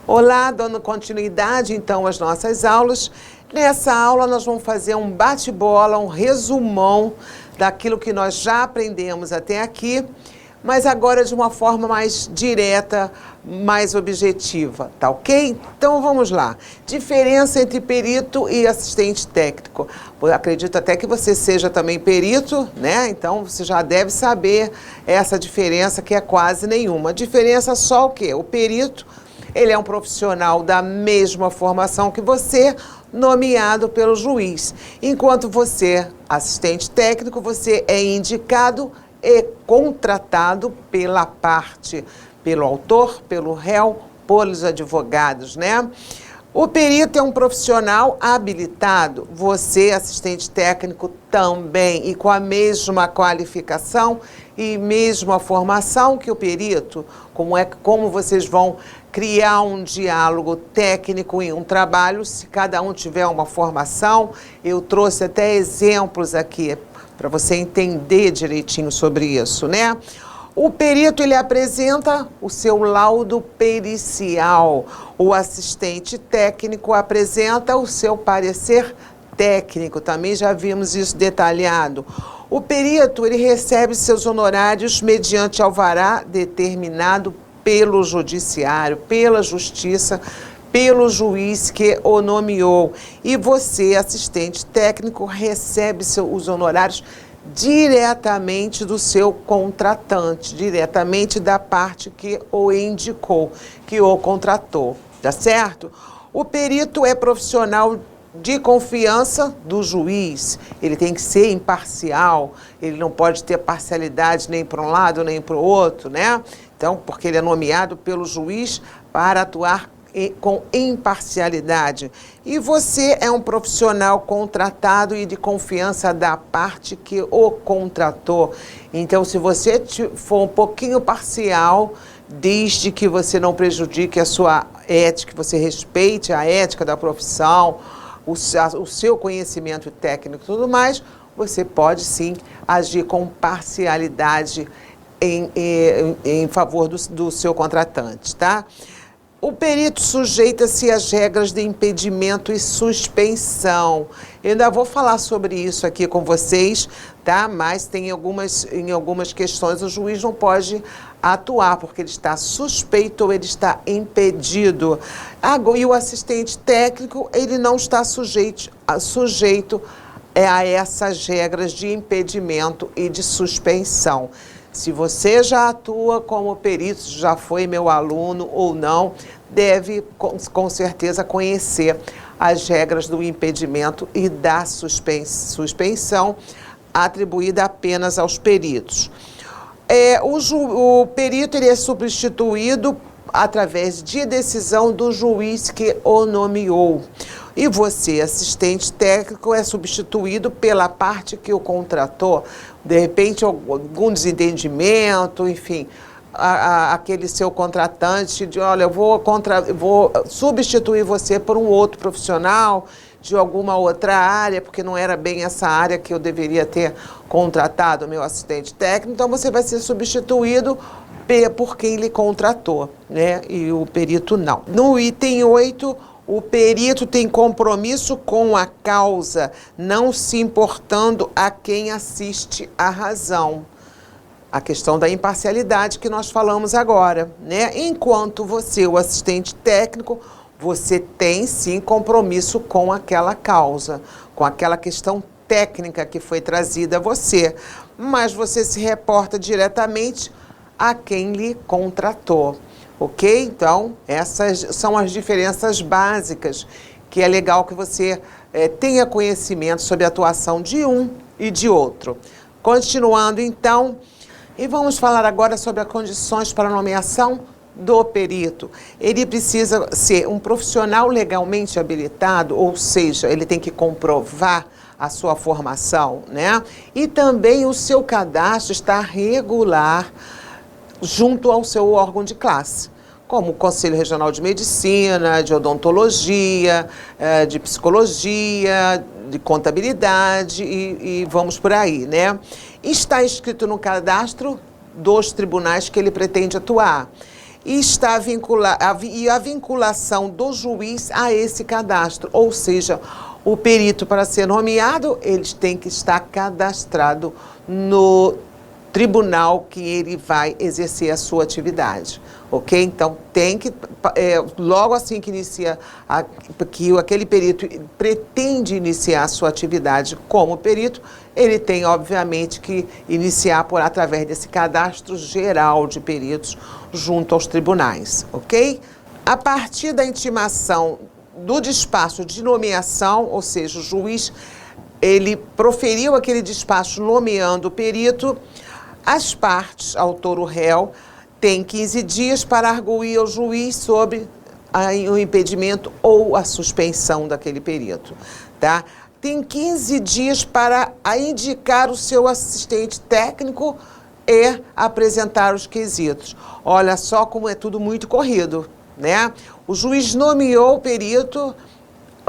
Olá, dando continuidade então às nossas aulas. Nessa aula nós vamos fazer um bate-bola, um resumão daquilo que nós já aprendemos até aqui, mas agora de uma forma mais direta, mais objetiva, tá ok? Então vamos lá. Diferença entre perito e assistente técnico. Eu acredito até que você seja também perito, né? Então você já deve saber essa diferença, que é quase nenhuma. A diferença só o quê? O perito, ele é um profissional da mesma formação que você, nomeado pelo juiz. Enquanto você, assistente técnico, você é indicado e contratado pela parte, pelo autor, pelo réu, pelos advogados, né? O perito é um profissional habilitado, você, assistente técnico, também, e com a mesma qualificação e mesma formação que o perito. Como vocês vão criar um diálogo técnico em um trabalho, se cada um tiver uma formação. Eu trouxe até exemplos aqui para você entender direitinho sobre isso, né? O perito, ele apresenta o seu laudo pericial. O assistente técnico apresenta o seu parecer técnico. Também já vimos isso detalhado. O perito, ele recebe seus honorários mediante alvará determinado pelo judiciário, pela justiça, pelo juiz que o nomeou. E você, assistente técnico, recebe os honorários diretamente do seu contratante, diretamente da parte que o indicou, que o contratou, tá certo? O perito é profissional de confiança do juiz, ele tem que ser imparcial, ele não pode ter parcialidade nem para um lado nem para o outro, né? Então, porque ele é nomeado pelo juiz para atuar com imparcialidade. E você é um profissional contratado e de confiança da parte que o contratou. Então, se você for um pouquinho parcial, desde que você não prejudique a sua ética, que você respeite a ética da profissão, o seu conhecimento técnico e tudo mais, você pode sim agir com parcialidade em favor do seu contratante, tá? O perito sujeita-se às regras de impedimento e suspensão. Eu ainda vou falar sobre isso aqui com vocês, tá? Mas em algumas questões o juiz não pode atuar, porque ele está suspeito ou ele está impedido. E o assistente técnico, ele não está sujeito a essas regras de impedimento e de suspensão. Se você já atua como perito, já foi meu aluno ou não, deve com certeza conhecer as regras do impedimento e da suspensão atribuída apenas aos peritos. O perito, ele é substituído através de decisão do juiz que o nomeou. E você, assistente técnico, é substituído pela parte que o contratou. De repente, algum desentendimento, enfim, aquele seu contratante de, olha, eu vou substituir você por um outro profissional de alguma outra área, porque não era bem essa área que eu deveria ter contratado o meu assistente técnico, então você vai ser substituído por quem lhe contratou, né? E o perito não. No item 8, o perito tem compromisso com a causa, não se importando a quem assiste à razão. A questão da imparcialidade que nós falamos agora, né? Enquanto você, o assistente técnico, você tem sim compromisso com aquela causa, com aquela questão técnica que foi trazida a você, mas você se reporta diretamente a quem lhe contratou. Ok? Então, essas são as diferenças básicas, que é legal que você tenha conhecimento sobre a atuação de um e de outro. Continuando, então, e vamos falar agora sobre as condições para a nomeação do perito. Ele precisa ser um profissional legalmente habilitado, ou seja, ele tem que comprovar a sua formação, né? E também o seu cadastro está regular junto ao seu órgão de classe, como o Conselho Regional de Medicina, de Odontologia, de Psicologia, de contabilidade e vamos por aí, né? Está inscrito no cadastro dos tribunais que ele pretende atuar. E está a vinculação do juiz a esse cadastro, ou seja, o perito, para ser nomeado, ele tem que estar cadastrado no tribunal que ele vai exercer a sua atividade, ok? Então, tem que, logo assim que inicia, que aquele perito pretende iniciar a sua atividade como perito, ele tem, obviamente, que iniciar através desse cadastro geral de peritos junto aos tribunais, ok? A partir da intimação do despacho de nomeação, ou seja, o juiz, ele proferiu aquele despacho nomeando o perito, as partes, autor ou réu, têm 15 dias para arguir ao juiz sobre o impedimento ou a suspensão daquele perito, tá? Tem 15 dias para indicar o seu assistente técnico e apresentar os quesitos. Olha só como é tudo muito corrido, né? O juiz nomeou o perito,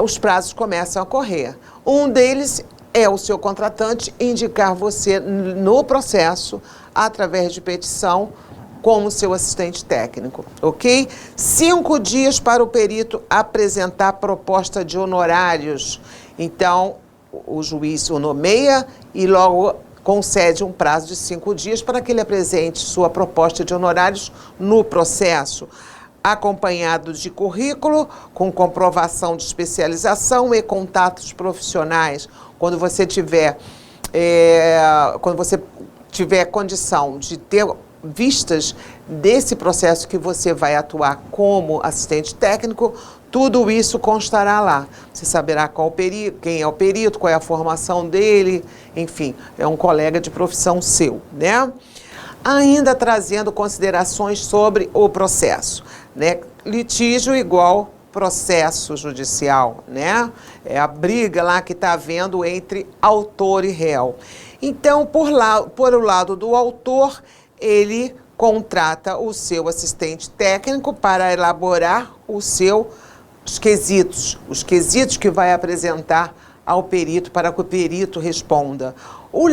os prazos começam a correr. Um deles é o seu contratante indicar você no processo, através de petição, como seu assistente técnico, ok? 5 dias para o perito apresentar proposta de honorários. Então, o juiz o nomeia e logo concede um prazo de 5 dias para que ele apresente sua proposta de honorários no processo, acompanhado de currículo, com comprovação de especialização e contatos profissionais. Quando você tiver condição de ter vistas desse processo que você vai atuar como assistente técnico, tudo isso constará lá. Você saberá quem é o perito, qual é a formação dele, enfim, é um colega de profissão seu, né? Ainda trazendo considerações sobre o processo, né? Litígio igual processo judicial, né? É a briga lá que está havendo entre autor e réu. Então, por o lado do autor, ele contrata o seu assistente técnico para elaborar os quesitos que vai apresentar ao perito para que o perito responda. O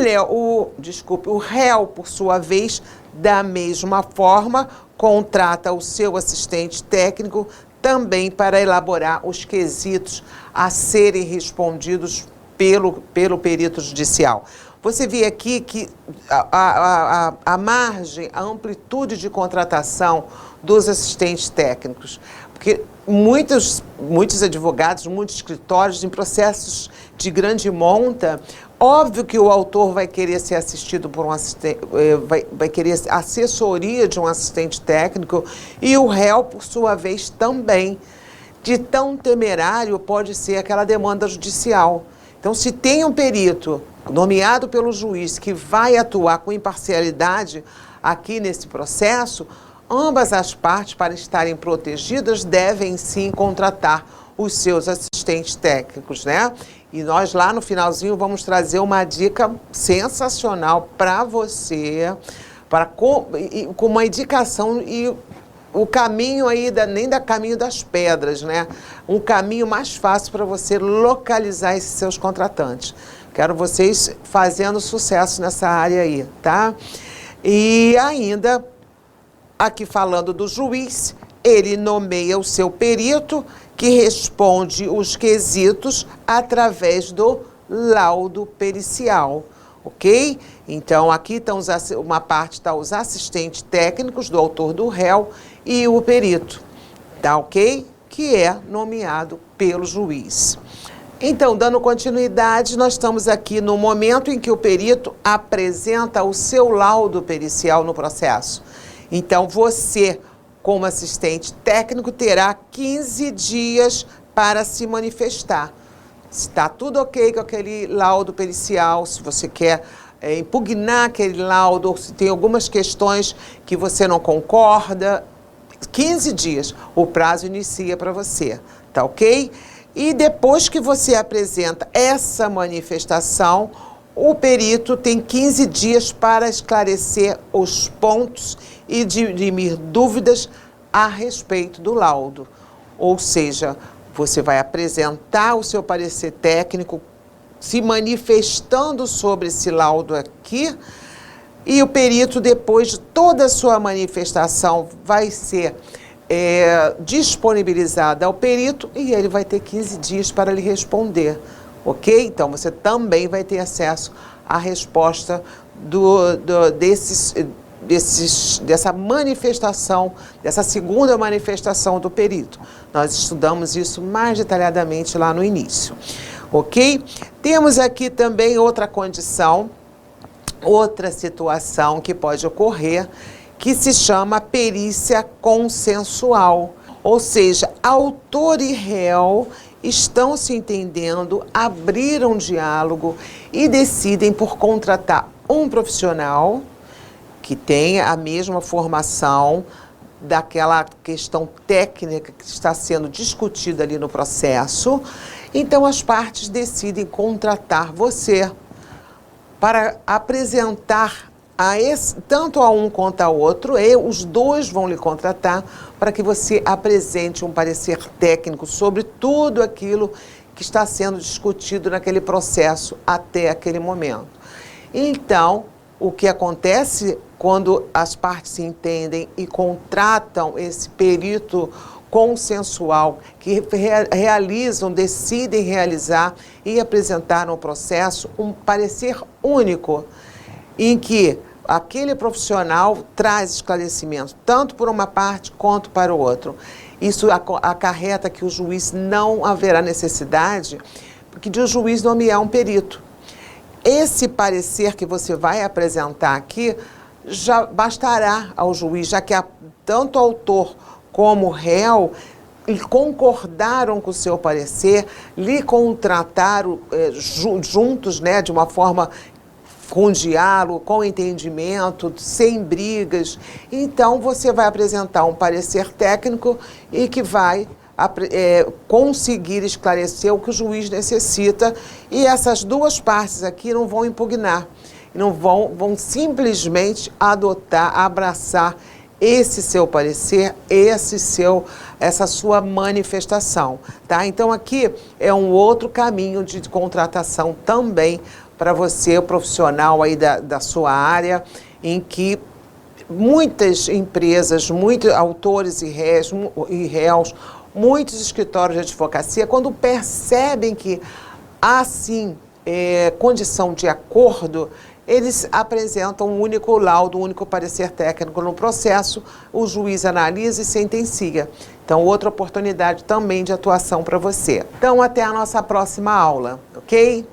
réu, por sua vez, da mesma forma, contrata o seu assistente técnico também para elaborar os quesitos a serem respondidos pelo perito judicial. Você vê aqui que a margem, a amplitude de contratação dos assistentes técnicos, porque muitos advogados, muitos escritórios em processos de grande monta, óbvio que o autor vai querer ser assistido por um assistente, vai querer assessoria de um assistente técnico e o réu, por sua vez, também. De tão temerário pode ser aquela demanda judicial. Então, se tem um perito nomeado pelo juiz que vai atuar com imparcialidade aqui nesse processo, ambas as partes, para estarem protegidas, devem sim contratar os seus assistentes técnicos, né? E nós lá no finalzinho vamos trazer uma dica sensacional para você, com uma indicação e o caminho aí, nem da caminho das pedras, né? Um caminho mais fácil para você localizar esses seus contratantes. Quero vocês fazendo sucesso nessa área aí, tá? E ainda, aqui falando do juiz, ele nomeia o seu perito, que responde os quesitos através do laudo pericial, ok? Então, aqui estão uma parte está os assistentes técnicos do autor do réu e o perito, tá ok? Que é nomeado pelo juiz. Então, dando continuidade, nós estamos aqui no momento em que o perito apresenta o seu laudo pericial no processo. Então, você, como assistente técnico, terá 15 dias para se manifestar. Se está tudo ok com aquele laudo pericial, se você quer impugnar aquele laudo, ou se tem algumas questões que você não concorda, 15 dias, o prazo inicia para você, tá ok? E depois que você apresenta essa manifestação, o perito tem 15 dias para esclarecer os pontos e dirimir dúvidas a respeito do laudo. Ou seja, você vai apresentar o seu parecer técnico se manifestando sobre esse laudo aqui, e o perito, depois de toda a sua manifestação, vai ser disponibilizada ao perito e ele vai ter 15 dias para lhe responder, ok? Então, você também vai ter acesso à resposta dessa manifestação, dessa segunda manifestação do perito. Nós estudamos isso mais detalhadamente lá no início, ok? Temos aqui também outra condição, outra situação que pode ocorrer, que se chama perícia consensual, ou seja, autor e réu estão se entendendo, abriram diálogo e decidem por contratar um profissional que tenha a mesma formação daquela questão técnica que está sendo discutida ali no processo. Então, as partes decidem contratar você para apresentar tanto a um quanto a outro, os dois vão lhe contratar para que você apresente um parecer técnico sobre tudo aquilo que está sendo discutido naquele processo até aquele momento. Então, o que acontece quando as partes se entendem e contratam esse perito consensual, que decidem realizar e apresentar no processo um parecer único, em que aquele profissional traz esclarecimentos, tanto por uma parte quanto para o outro. Isso acarreta que o juiz não haverá necessidade de o juiz nomear um perito. Esse parecer que você vai apresentar aqui já bastará ao juiz, já que tanto o autor como o réu concordaram com o seu parecer, lhe contrataram juntos, né, de uma forma com diálogo, com entendimento, sem brigas. Então, você vai apresentar um parecer técnico e que vai conseguir esclarecer o que o juiz necessita, e essas duas partes aqui não vão impugnar, não vão simplesmente abraçar esse seu parecer, essa sua manifestação, tá? Então, aqui é um outro caminho de contratação também para você, o profissional aí da sua área, em que muitas empresas, muitos autores e réus, muitos escritórios de advocacia, quando percebem que há, sim, condição de acordo, eles apresentam um único laudo, um único parecer técnico no processo, o juiz analisa e sentencia. Então, outra oportunidade também de atuação para você. Então, até a nossa próxima aula, ok?